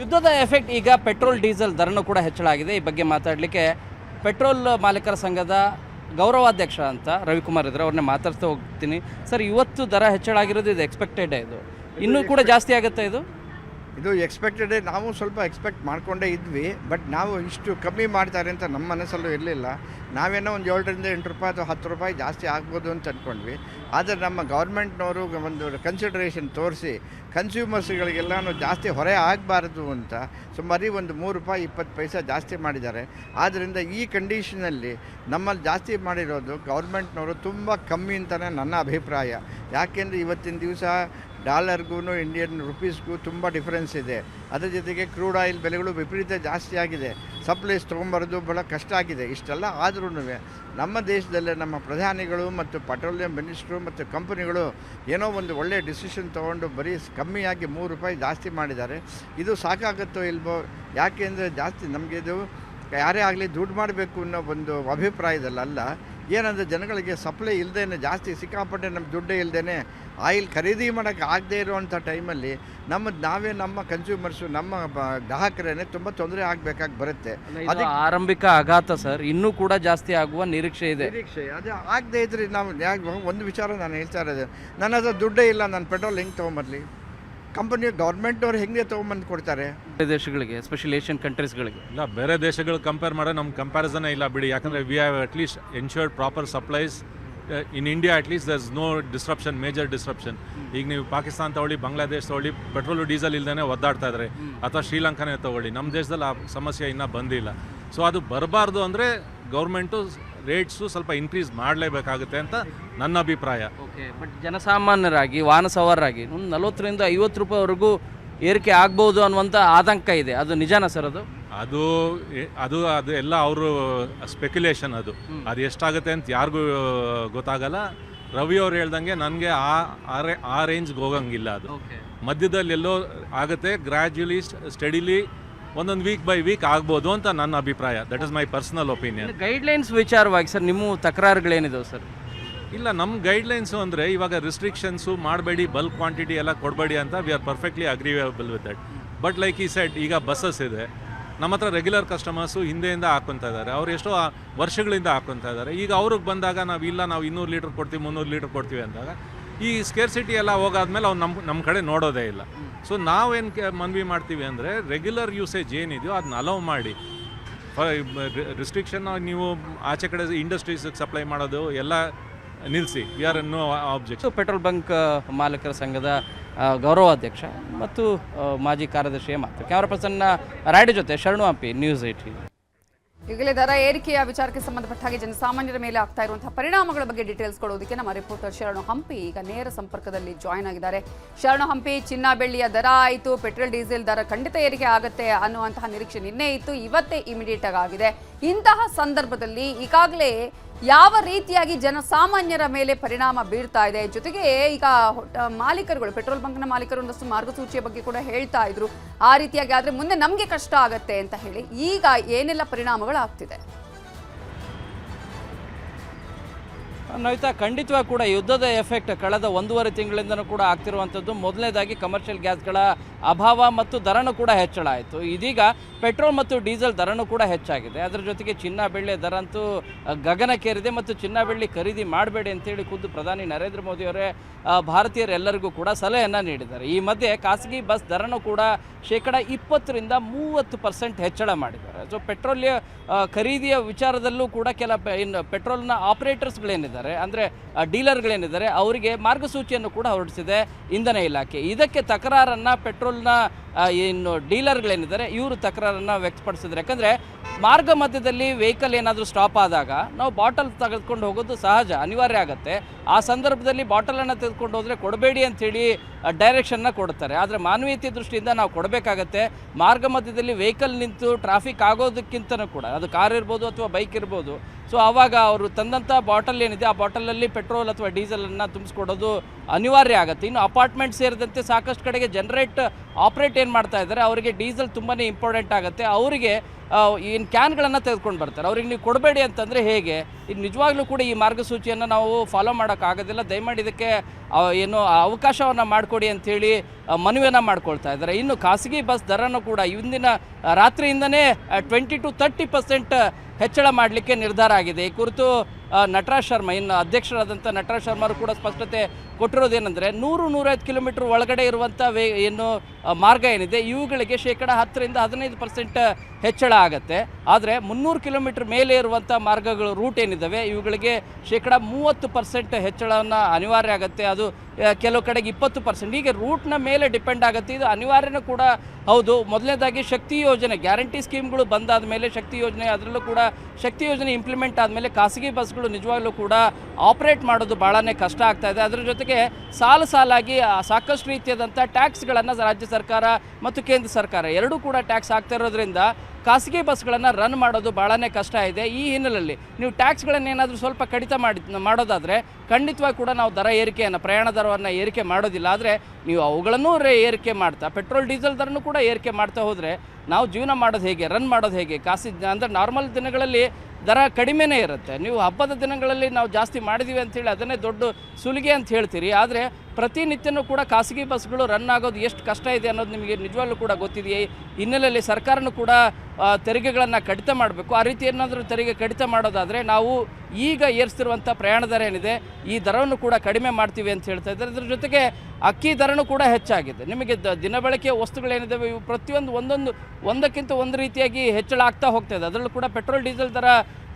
ಯುದ್ಧದ ಎಫೆಕ್ಟ್ ಈಗ ಪೆಟ್ರೋಲ್ ಡೀಸೆಲ್ ದರನೂ ಕೂಡ ಹೆಚ್ಚಳ ಆಗಿದೆ. ಈ ಬಗ್ಗೆ ಮಾತಾಡಲಿಕ್ಕೆ ಪೆಟ್ರೋಲ್ ಮಾಲೀಕರ ಸಂಘದ ಗೌರವಾಧ್ಯಕ್ಷ ಅಂತ ರವಿಕುಮಾರ್ ಇದ್ದಾರೆ, ಅವ್ರನ್ನ ಮಾತಾಡ್ತಾ ಹೋಗ್ತೀನಿ. ಸರ್, ಇವತ್ತು ದರ ಹೆಚ್ಚಳ ಆಗಿರೋದು ಇದು ಎಕ್ಸ್ಪೆಕ್ಟೆಡ್, ಇದು ಇನ್ನೂ ಕೂಡ ಜಾಸ್ತಿ ಆಗುತ್ತೆ? ಇದು ಎಕ್ಸ್ಪೆಕ್ಟೆಡ್. ನಾವು ಸ್ವಲ್ಪ ಎಕ್ಸ್ಪೆಕ್ಟ್ ಮಾಡಿಕೊಂಡೇ ಇದ್ವಿ, ಬಟ್ ನಾವು ಇಷ್ಟು ಕಮ್ಮಿ ಮಾಡ್ತಾರೆ ಅಂತ ನಮ್ಮ ಮನಸ್ಸಲ್ಲೂ ಇರಲಿಲ್ಲ. ನಾವೇನೋ ಒಂದು 7 ರಿಂದ 8 ರೂಪಾಯಿ ಅಥವಾ 10 ರೂಪಾಯಿ ಜಾಸ್ತಿ ಆಗ್ಬೋದು ಅಂತ ಅಂದ್ಕೊಂಡ್ವಿ. ಆದರೆ ನಮ್ಮ ಗೌರ್ಮೆಂಟ್ನವರು ಒಂದು ಕನ್ಸಿಡರೇಷನ್ ತೋರಿಸಿ ಕನ್ಸ್ಯೂಮರ್ಸ್ಗಳಿಗೆಲ್ಲನೂ ಜಾಸ್ತಿ ಹೊರೆ ಆಗಬಾರ್ದು ಅಂತ ಸುಮಾರು ಒಂದು ₹3.20 ಜಾಸ್ತಿ ಮಾಡಿದ್ದಾರೆ. ಆದ್ದರಿಂದ ಈ ಕಂಡೀಷನಲ್ಲಿ ನಮ್ಮಲ್ಲಿ ಜಾಸ್ತಿ ಮಾಡಿರೋದು ಗೌರ್ಮೆಂಟ್ನವರು ತುಂಬ ಕಮ್ಮಿ ಅಂತಲೇ ನನ್ನ ಅಭಿಪ್ರಾಯ. ಯಾಕೆಂದರೆ ಇವತ್ತಿನ ದಿವಸ ಡಾಲರ್ಗೂ ಇಂಡಿಯನ್ ರುಪೀಸ್ಗೂ ತುಂಬ ಡಿಫ್ರೆನ್ಸ್ ಇದೆ. ಅದರ ಜೊತೆಗೆ ಕ್ರೂಡ್ ಆಯಿಲ್ ಬೆಲೆಗಳು ವಿಪರೀತ ಜಾಸ್ತಿ ಆಗಿದೆ. ಸಪ್ಲೈಸ್ ತೊಗೊಂಬರೋದು ಭಾಳ ಕಷ್ಟ ಆಗಿದೆ. ಇಷ್ಟೆಲ್ಲ ಆದ್ರೂ ನಮ್ಮ ದೇಶದಲ್ಲೇ ನಮ್ಮ ಪ್ರಧಾನಿಗಳು ಮತ್ತು ಪೆಟ್ರೋಲಿಯಂ ಮಿನಿಸ್ಟ್ರು ಮತ್ತು ಕಂಪನಿಗಳು ಏನೋ ಒಂದು ಒಳ್ಳೆಯ ಡಿಸಿಷನ್ ತೊಗೊಂಡು ಬರೀ ಕಮ್ಮಿಯಾಗಿ ₹3 ಜಾಸ್ತಿ ಮಾಡಿದ್ದಾರೆ. ಇದು ಸಾಕಾಗುತ್ತೋ ಇಲ್ವೋ? ಯಾಕೆಂದರೆ ಜಾಸ್ತಿ ನಮಗೆ ಇದು ಯಾರೇ ಆಗಲಿ ದುಡ್ಡು ಮಾಡಬೇಕು ಅನ್ನೋ ಒಂದು ಅಭಿಪ್ರಾಯದಲ್ಲ. ಏನಂದರೆ ಜನಗಳಿಗೆ ಸಪ್ಲೈ ಇಲ್ಲದೇ ಜಾಸ್ತಿ ಸಿಕ್ಕಾಪಟ್ಟೆ ನಮ್ಮ ದುಡ್ಡೇ ಇಲ್ಲದೇ ಆಯಿಲ್ ಖರೀದಿ ಮಾಡೋಕ್ಕೆ ಆಗದೇ ಇರುವಂಥ ಟೈಮಲ್ಲಿ ನಾವೇ ನಮ್ಮ ಕನ್ಸ್ಯೂಮರ್ಸು ನಮ್ಮ ಗ್ರಾಹಕರೇ ತುಂಬ ತೊಂದರೆ ಆಗಬೇಕಾಗಿ ಬರುತ್ತೆ. ಅದು ಆರಂಭಿಕ ಆಘಾತ ಸರ್, ಇನ್ನೂ ಕೂಡ ಜಾಸ್ತಿ ಆಗುವ ನಿರೀಕ್ಷೆ ಇದೆ. ಅದು ಆಗದೇ ಇದ್ರೆ ನಾವು ಒಂದು ವಿಚಾರ ನಾನು ಹೇಳ್ತಾ ಇರೋದು, ನನ್ನ ಹತ್ರ ದುಡ್ಡೇ ಇಲ್ಲ, ನಾನು ಪೆಟ್ರೋಲ್ ಹೆಂಗೆ ತೊಗೊಂಬರಲಿ? ಕಂಪನಿ ಗೌರ್ಮೆಂಟವ್ರು ಹೆಂಗೆ ತೊಗೊಂಬಂದು ಕೊಡ್ತಾರೆ? ಬೇರೆ ದೇಶಗಳಿಗೆ, ಎಸ್ಪೆಷಲಿ ಏಷ್ಯನ್ ಕಂಟ್ರೀಸ್ಗಳಿಗೆ ಇಲ್ಲ, ಬೇರೆ ದೇಶಗಳು ಕಂಪೇರ್ ಮಾಡೋ ನಮ್ಮ ಕಂಪ್ಯಾರಿಸನೇ ಇಲ್ಲ ಬಿಡಿ. ಯಾಕಂದರೆ we have at least ensured proper supplies. In India at least there is no disruption, major disruption. ಈಗ ನೀವು ಪಾಕಿಸ್ತಾನ ತಗೊಳ್ಳಿ, ಬಾಂಗ್ಲಾದೇಶ ತಗೊಳ್ಳಿ, ಪೆಟ್ರೋಲು ಡೀಸೆಲ್ ಇಲ್ಲದೇ ಒದ್ದಾಡ್ತಾ ಇದ್ದಾರೆ. ಅಥವಾ ಶ್ರೀಲಂಕಾನೇ ತಗೊಳ್ಳಿ, ನಮ್ಮ ದೇಶದಲ್ಲಿ ಆ ಸಮಸ್ಯೆ ಇನ್ನೂ ಬಂದಿಲ್ಲ. ಸೊ ಅದು ಬರಬಾರ್ದು ಅಂದರೆ ಗೌರ್ಮೆಂಟು ರೇಟ್ಸು ಸ್ವಲ್ಪ ಇನ್ಕ್ರೀಸ್ ಮಾಡಲೇಬೇಕಾಗುತ್ತೆ ಅಂತ ನನ್ನ ಅಭಿಪ್ರಾಯ. ಓಕೆ, ಬಟ್ ಜನಸಾಮಾನ್ಯರಾಗಿ, ವಾಹನ ಸವಾರರಾಗಿ 40 ರಿಂದ 50 ರೂಪಾಯಿವರೆಗೂ ಏರಿಕೆ ಆಗ್ಬೋದು ಅನ್ನುವಂಥ ಆತಂಕ ಇದೆ. ಅದು ನಿಜಾನ ಸರ್? ಅದು ಅದು ಅದು ಅದು ಎಲ್ಲ ಅವರು ಸ್ಪೆಕ್ಯುಲೇಷನ್. ಅದು ಎಷ್ಟಾಗುತ್ತೆ ಅಂತ ಯಾರಿಗೂ ಗೊತ್ತಾಗಲ್ಲ. ರವಿ ಅವ್ರು ಹೇಳ್ದಂಗೆ ನನಗೆ ಆ ರೇಂಜ್ಗೆ ಹೋಗಂಗಿಲ್ಲ. ಅದು ಮಧ್ಯದಲ್ಲಿ ಎಲ್ಲೋ ಆಗುತ್ತೆ, ಗ್ರ್ಯಾಜುಯಲಿ ಸ್ಟಡಿಲಿ ಒಂದೊಂದು ವೀಕ್ ಬೈ ವೀಕ್ ಆಗ್ಬೋದು ಅಂತ ನನ್ನ ಅಭಿಪ್ರಾಯ. That is my personal opinion. Guidelines ವಿಚಾರವಾಗಿ ಸರ್ ನಿಮ್ಮ ತಕರಾರುಗಳೇನಿದಾವೆ ಸರ್? ಇಲ್ಲ, ನಮ್ಮ ಗೈಡ್ಲೈನ್ಸು ಅಂದರೆ ಇವಾಗ ರಿಸ್ಟ್ರಿಕ್ಷನ್ಸು ಮಾಡಬೇಡಿ, ಬಲ್ಕ್ ಕ್ವಾಂಟಿಟಿ ಎಲ್ಲ ಕೊಡಬೇಡಿ ಅಂತ we are perfectly agreeable with that. But like ಈ ಸೆಟ್, ಈಗ ಬಸ್ಸಸ್ ಇದೆ, ನಮ್ಮ ಹತ್ರ ರೆಗ್ಯುಲರ್ ಕಸ್ಟಮರ್ಸು ಹಿಂದೆಯಿಂದ ಹಾಕ್ಕೊತಾ ಇದ್ದಾರೆ, ಅವ್ರು ಎಷ್ಟೋ ವರ್ಷಗಳಿಂದ ಹಾಕ್ಕೊತಾ ಇದ್ದಾರೆ. ಈಗ ಅವ್ರಿಗೆ ಬಂದಾಗ ನಾವು 200 ಲೀಟ್ರ್ ಕೊಡ್ತೀವಿ, 300 ಲೀಟ್ರ್ ಕೊಡ್ತೀವಿ ಅಂದಾಗ ಈ ಸ್ಕೇರ್ಸಿಟಿ ಎಲ್ಲ ಹೋಗಾದ್ಮೇಲೆ ಅವ್ರು ನಮ್ಮ ಕಡೆ ನೋಡೋದೇ ಇಲ್ಲ. ಸೊ ನಾವೇನು ಮನವಿ ಮಾಡ್ತೀವಿ ಅಂದರೆ ರೆಗ್ಯುಲರ್ ಯೂಸೇಜ್ ಏನಿದೆಯೋ ಅದನ್ನ ಅಲೌ ಮಾಡಿ. ರಿಸ್ಟ್ರಿಕ್ಷನ್ ನೀವು ಆಚೆ ಕಡೆ ಇಂಡಸ್ಟ್ರೀಸ್ಗೆ ಸಪ್ಲೈ ಮಾಡೋದು ಎಲ್ಲ ನಿಲ್ಲಿಸಿ. We are no objection. Petrol bunk ಮಾಲೀಕರ ಸಂಘದ ಗೌರವಾಧ್ಯಕ್ಷ ಮತ್ತು ಮಾಜಿ ಕಾರ್ಯದರ್ಶಿಯ ಮಾತು. ಕ್ಯಾಮರಾ ಪರ್ಸನ್ ರಾಯ್ಡ್ ಜೊತೆ ಶರಣು ಹಂಪಿ, ನ್ಯೂಸ್ 18. ಈಗಲೇ ದರ ಏರಿಕೆಯ ವಿಚಾರಕ್ಕೆ ಸಂಬಂಧಪಟ್ಟ ಹಾಗೆ ಜನಸಾಮಾನ್ಯರ ಮೇಲೆ ಆಗ್ತಾ ಇರುವಂತಹ ಪರಿಣಾಮಗಳ ಬಗ್ಗೆ ಡೀಟೇಲ್ಸ್ ಕೊಡೋದಕ್ಕೆ ನಮ್ಮ ರಿಪೋರ್ಟರ್ ಶರಣು ಹಂಪಿ ಈಗ ನೇರ ಸಂಪರ್ಕದಲ್ಲಿ ಜಾಯ್ನ್ ಆಗಿದ್ದಾರೆ. ಶರಣು ಹಂಪಿ, ಚಿನ್ನ ಬೆಳ್ಳಿಯ ದರ ಆಯಿತು, ಪೆಟ್ರೋಲ್ ಡೀಸೆಲ್ ದರ ಖಂಡಿತ ಏರಿಕೆ ಆಗುತ್ತೆ ಅನ್ನುವಂತಹ ನಿರೀಕ್ಷೆ ನಿನ್ನೆ ಇತ್ತು, ಇವತ್ತೇ ಇಮಿಡಿಯೇಟ್ ಆಗಿದೆ. ಇಂತಹ ಸಂದರ್ಭದಲ್ಲಿ ಈಗಾಗಲೇ ಯಾವ ರೀತಿಯಾಗಿ ಜನಸಾಮಾನ್ಯರ ಮೇಲೆ ಪರಿಣಾಮ ಬೀರ್ತಾ ಇದೆ? ಜೊತೆಗೆ ಈಗ ಮಾಲೀಕರುಗಳು, ಪೆಟ್ರೋಲ್ ಬಂಕ್ನ ಮಾಲೀಕರು ಒಂದಷ್ಟು ಮಾರ್ಗಸೂಚಿಯ ಬಗ್ಗೆ ಕೂಡ ಹೇಳ್ತಾ ಇದ್ರು, ಆ ರೀತಿಯಾಗಿ ಆದರೆ ಮುಂದೆ ನಮಗೆ ಕಷ್ಟ ಆಗತ್ತೆ ಅಂತ ಹೇಳಿ. ಈಗ ಏನೆಲ್ಲ ಪರಿಣಾಮಗಳು ಆಗ್ತಿದೆ? ನವಿತಾ, ಖಂಡಿತವಾಗಿ ಕೂಡ ಯುದ್ಧದ ಎಫೆಕ್ಟ್ ಕಳೆದ 1.5 ತಿಂಗಳಿಂದನೂ ಕೂಡ ಆಗ್ತಿರುವಂಥದ್ದು. ಮೊದಲನೇದಾಗಿ ಕಮರ್ಷಿಯಲ್ ಗ್ಯಾಸ್ಗಳ ಅಭಾವ ಮತ್ತು ದರನೂ ಕೂಡ ಹೆಚ್ಚಳ ಆಯಿತು. ಇದೀಗ ಪೆಟ್ರೋಲ್ ಮತ್ತು ಡೀಸೆಲ್ ದರನೂ ಕೂಡ ಹೆಚ್ಚಾಗಿದೆ. ಅದರ ಜೊತೆಗೆ ಚಿನ್ನ ಬೆಳ್ಳಿ ದರ ಅಂತೂ ಗಗನಕ್ಕೇರಿದೆ ಮತ್ತು ಚಿನ್ನ ಬೆಳ್ಳಿ ಖರೀದಿ ಮಾಡಬೇಡಿ ಅಂತೇಳಿ ಖುದ್ದು ಪ್ರಧಾನಿ ನರೇಂದ್ರ ಮೋದಿಯವರೇ ಭಾರತೀಯರೆಲ್ಲರಿಗೂ ಕೂಡ ಸಲಹೆಯನ್ನು ನೀಡಿದ್ದಾರೆ. ಈ ಮಧ್ಯೆ ಖಾಸಗಿ ಬಸ್ ದರನೂ ಕೂಡ 20% 30% ಹೆಚ್ಚಳ ಮಾಡಿದ್ದಾರೆ. ಸೊ ಪೆಟ್ರೋಲ್ ಖರೀದಿಯ ವಿಚಾರದಲ್ಲೂ ಕೂಡ ಇನ್ನು ಪೆಟ್ರೋಲ್ನ ಆಪರೇಟರ್ಸ್ಗಳೇನಿದ್ದಾರೆ, ಅಂದರೆ ಡೀಲರ್ಗಳೇನಿದ್ದಾರೆ, ಅವರಿಗೆ ಮಾರ್ಗಸೂಚಿಯನ್ನು ಕೂಡ ಹೊರಡಿಸಿದೆ ಇಂಧನ ಇಲಾಖೆ. ಇದಕ್ಕೆ ತಕರಾರನ್ನು ಪೆಟ್ರೋಲ್ನ ಇನ್ನು ಡೀಲರ್ಗಳೇನಿದ್ದಾರೆ ಇವರು ತಕರಾರನ್ನು ವ್ಯಕ್ತಪಡಿಸಿದ್ರು. ಯಾಕಂದರೆ ಮಾರ್ಗ ಮಧ್ಯದಲ್ಲಿ ವೆಹಿಕಲ್ ಏನಾದರೂ ಸ್ಟಾಪ್ ಆದಾಗ ನಾವು ಬಾಟಲ್ ತೆಗೆದುಕೊಂಡು ಹೋಗೋದು ಸಹಜ, ಅನಿವಾರ್ಯ ಆಗುತ್ತೆ. ಆ ಸಂದರ್ಭದಲ್ಲಿ ಬಾಟಲನ್ನು ತೆಗೆದುಕೊಂಡು ಹೋದರೆ ಕೊಡಬೇಡಿ ಅಂಥೇಳಿ ಡೈರೆಕ್ಷನ್ನ ಕೊಡ್ತಾರೆ. ಆದರೆ ಮಾನವೀಯತೆ ದೃಷ್ಟಿಯಿಂದ ನಾವು ಕೊಡಬೇಕಾಗತ್ತೆ. ಮಾರ್ಗ ಮಧ್ಯದಲ್ಲಿ ವೆಹಿಕಲ್ ನಿಂತು ಟ್ರಾಫಿಕ್ ಆಗೋದಕ್ಕಿಂತನೂ ಕೂಡ, ಅದು ಕಾರ್ ಇರ್ಬೋದು ಅಥವಾ ಬೈಕ್ ಇರ್ಬೋದು, ಸೊ ಆವಾಗ ಅವರು ತಂದಂಥ ಬಾಟಲ್ ಏನಿದೆ ಆ ಬಾಟಲಲ್ಲಿ ಪೆಟ್ರೋಲ್ ಅಥವಾ ಡೀಸೆಲನ್ನು ತುಂಬಿಸ್ಕೊಡೋದು ಅನಿವಾರ್ಯ ಆಗುತ್ತೆ. ಇನ್ನು ಅಪಾರ್ಟ್ಮೆಂಟ್ ಸೇರಿದಂತೆ ಸಾಕಷ್ಟು ಕಡೆಗೆ ಆಪ್ರೇಟ್ ಏನು ಮಾಡ್ತಾ ಇದ್ದಾರೆ, ಅವರಿಗೆ ಡೀಸೆಲ್ ತುಂಬಾ ಇಂಪಾರ್ಟೆಂಟ್ ಆಗುತ್ತೆ. ಅವರಿಗೆ ಏನು ಕ್ಯಾನ್ಗಳನ್ನು ತೆಗೆದುಕೊಂಡು ಬರ್ತಾರೆ, ಅವ್ರಿಗೆ ನೀವು ಕೊಡಬೇಡಿ ಅಂತಂದರೆ ಹೇಗೆ? ಇದು ನಿಜವಾಗ್ಲೂ ಕೂಡ ಈ ಮಾರ್ಗಸೂಚಿಯನ್ನು ನಾವು ಫಾಲೋ ಮಾಡೋಕ್ಕಾಗೋದಿಲ್ಲ. ದಯಮಾಡಿ ಇದಕ್ಕೆ ಏನು ಅವಕಾಶವನ್ನು ಮಾಡಿಕೊಡಿ ಅಂಥೇಳಿ ಮನವಿಯನ್ನು ಮಾಡ್ಕೊಳ್ತಾ ಇದ್ದಾರೆ. ಇನ್ನು ಖಾಸಗಿ ಬಸ್ ದರನೂ ಕೂಡ ಇಂದಿನ ರಾತ್ರಿಯಿಂದನೇ 20 to 30% ಹೆಚ್ಚಳ ಮಾಡಲಿಕ್ಕೆ ನಿರ್ಧಾರ ಆಗಿದೆ. ಈ ಕುರಿತು ನಟರಾಜ್ ಶರ್ಮಾ, ಇನ್ನು ಅಧ್ಯಕ್ಷರಾದಂಥ ನಟರಾಜ್ ಶರ್ಮಾರು ಕೂಡ ಸ್ಪಷ್ಟತೆ ಕೊಟ್ಟಿರೋದೇನೆಂದರೆ 100-105 ಕಿಲೋಮೀಟರ್ ಒಳಗಡೆ ಇರುವಂಥ ಮಾರ್ಗ ಏನಿದೆ ಇವುಗಳಿಗೆ 10-15% ಹೆಚ್ಚಳ ಆಗುತ್ತೆ. ಆದರೆ 300 ಕಿಲೋಮೀಟರ್ ಮೇಲೆ ಇರುವಂಥ ಮಾರ್ಗಗಳು, ರೂಟ್ ಏನಿದ್ದಾವೆ ಇವುಗಳಿಗೆ 30% ಹೆಚ್ಚಳವನ್ನು ಅನಿವಾರ್ಯ ಆಗುತ್ತೆ. ಅದು ಕೆಲವು ಕಡೆಗೆ 20%. ಹೀಗೆ ರೂಟ್ನ ಮೇಲೆ ಡಿಪೆಂಡ್ ಆಗುತ್ತೆ. ಇದು ಅನಿವಾರ್ಯನೂ ಕೂಡ ಹೌದು. ಮೊದಲನೇದಾಗಿ ಶಕ್ತಿ ಯೋಜನೆ, ಗ್ಯಾರಂಟಿ ಸ್ಕೀಮ್ಗಳು ಬಂದಾದ ಮೇಲೆ ಶಕ್ತಿ ಯೋಜನೆ, ಅದರಲ್ಲೂ ಕೂಡ ಶಕ್ತಿ ಯೋಜನೆ ಇಂಪ್ಲಿಮೆಂಟ್ ಆದಮೇಲೆ ಖಾಸಗಿ ಬಸ್ಗಳು ನಿಜವಾಗ್ಲೂ ಕೂಡ ಆಪ್ರೇಟ್ ಮಾಡೋದು ಭಾಳನೇ ಕಷ್ಟ ಆಗ್ತಾ ಇದೆ. ಅದರ ಜೊತೆಗೆ ಸಾಲಾಗಿ ಸಾಕಷ್ಟು ರೀತಿಯಾದಂಥ ಟ್ಯಾಕ್ಸ್ಗಳನ್ನು ರಾಜ್ಯ ಸರ್ಕಾರ ಮತ್ತು ಕೇಂದ್ರ ಸರ್ಕಾರ ಎರಡೂ ಕೂಡ ಟ್ಯಾಕ್ಸ್ ಆಗ್ತಾ ಇರೋದ್ರಿಂದ ಖಾಸಗಿ ಬಸ್ಗಳನ್ನು ರನ್ ಮಾಡೋದು ಭಾಳನೇ ಕಷ್ಟ ಇದೆ. ಈ ಹಿನ್ನೆಲೆಯಲ್ಲಿ ನೀವು ಟ್ಯಾಕ್ಸ್ಗಳನ್ನು ಏನಾದರೂ ಸ್ವಲ್ಪ ಕಡಿತ ಮಾಡೋದಾದರೆ ಖಂಡಿತವಾಗಿ ಕೂಡ ನಾವು ದರ ಏರಿಕೆಯನ್ನು, ಪ್ರಯಾಣ ದರವನ್ನು ಏರಿಕೆ ಮಾಡೋದಿಲ್ಲ. ಆದರೆ ನೀವು ಅವುಗಳನ್ನೂ ಏರಿಕೆ ಮಾಡ್ತಾ, ಪೆಟ್ರೋಲ್ ಡೀಸೆಲ್ ದರನೂ ಕೂಡ ಏರಿಕೆ ಮಾಡ್ತಾ ಹೋದರೆ ನಾವು ಜೀವನ ಮಾಡೋದು ಹೇಗೆ, ರನ್ ಮಾಡೋದು ಹೇಗೆ? ಅಂದರೆ ನಾರ್ಮಲ್ ದಿನಗಳಲ್ಲಿ ದರ ಕಡಿಮೆನೇ ಇರುತ್ತೆ. ನೀವು ಹಬ್ಬದ ದಿನಗಳಲ್ಲಿ ನಾವು ಜಾಸ್ತಿ ಮಾಡಿದ್ದೀವಿ ಅಂಥೇಳಿ ಅದನ್ನೇ ದೊಡ್ಡ ಸುಲಿಗೆ ಅಂತ ಹೇಳ್ತೀರಿ. ಆದರೆ ಪ್ರತಿನಿತ್ಯನೂ ಕೂಡ ಖಾಸಗಿ ಬಸ್ಗಳು ರನ್ ಆಗೋದು ಎಷ್ಟು ಕಷ್ಟ ಇದೆ ಅನ್ನೋದು ನಿಮಗೆ ನಿಜವಾಗ್ಲೂ ಕೂಡ ಗೊತ್ತಿದೆಯೇ? ಹಿನ್ನೆಲೆಯಲ್ಲಿ ಸರ್ಕಾರನೂ ಕೂಡ ತೆರಿಗೆಗಳನ್ನು ಕಡಿತ ಮಾಡಬೇಕು. ಆ ರೀತಿ ಏನಾದರೂ ತೆರಿಗೆ ಕಡಿತ ಮಾಡೋದಾದರೆ ನಾವು ಈಗ ಏರಿಸ್ತಿರುವಂಥ ಪ್ರಯಾಣ ದರ ಏನಿದೆ ಈ ದರವನ್ನು ಕೂಡ ಕಡಿಮೆ ಮಾಡ್ತೀವಿ ಅಂತ ಹೇಳ್ತಾ ಇದ್ದಾರೆ. ಅದರ ಜೊತೆಗೆ ಅಕ್ಕಿ ದರನೂ ಕೂಡ ಹೆಚ್ಚಾಗಿದೆ. ನಿಮಗೆ ದಿನಬಳಕೆಯ ವಸ್ತುಗಳೇನಿದ್ದಾವೆ ಇವು ಪ್ರತಿಯೊಂದು ಒಂದಕ್ಕಿಂತ ಒಂದು ರೀತಿಯಾಗಿ ಹೆಚ್ಚಳ ಆಗ್ತಾ ಹೋಗ್ತಾ ಇದೆ. ಅದರಲ್ಲೂ ಕೂಡ ಪೆಟ್ರೋಲ್ ಡೀಸೆಲ್ ದರ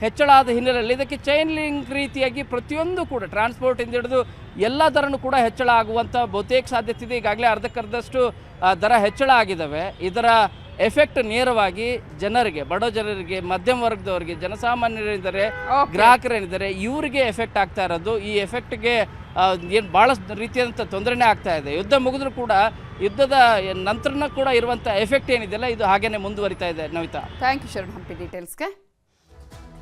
ಹೆಚ್ಚಳ ಆದ ಹಿನ್ನೆಲೆಯಲ್ಲಿ ಇದಕ್ಕೆ ಚೈನ್ ಲಿಂಕ್ ರೀತಿಯಾಗಿ ಪ್ರತಿಯೊಂದು ಕೂಡ ಟ್ರಾನ್ಸ್ಪೋರ್ಟಿಂದ ಹಿಡಿದು ಎಲ್ಲ ದರನೂ ಕೂಡ ಹೆಚ್ಚಳ ಆಗುವಂಥ ಬಹುತೇಕ ಸಾಧ್ಯತೆ ಇದೆ. ಈಗಾಗಲೇ ಅರ್ಧಕ್ಕರ್ಧಷ್ಟು ದರ ಹೆಚ್ಚಳ ಆಗಿದ್ದಾವೆ. ಇದರ ಎಫೆಕ್ಟ್ ನೇರವಾಗಿ ಜನರಿಗೆ, ಬಡ ಜನರಿಗೆ, ಮಧ್ಯಮ ವರ್ಗದವರಿಗೆ, ಜನಸಾಮಾನ್ಯರಿದ್ದಾರೆ, ಗ್ರಾಹಕರೇನಿದ್ದಾರೆ ಇವರಿಗೆ ಎಫೆಕ್ಟ್ ಆಗ್ತಾ ಇರೋದು. ಈ ಎಫೆಕ್ಟ್ಗೆ ಏನು ಭಾಳ ರೀತಿಯಾದಂಥ ತೊಂದರೆನೇ ಆಗ್ತಾ ಇದೆ. ಯುದ್ಧ ಮುಗಿದ್ರೂ ಕೂಡ ಯುದ್ಧದ ನಂತರನೂ ಕೂಡ ಇರುವಂಥ ಎಫೆಕ್ಟ್ ಏನಿದೆಯಲ್ಲ ಇದು ಹಾಗೇನೆ ಮುಂದುವರಿತಾ ಇದೆ. Navitha, thank you Sharan Hampi ಡೀಟೇಲ್ಸ್ಗೆ.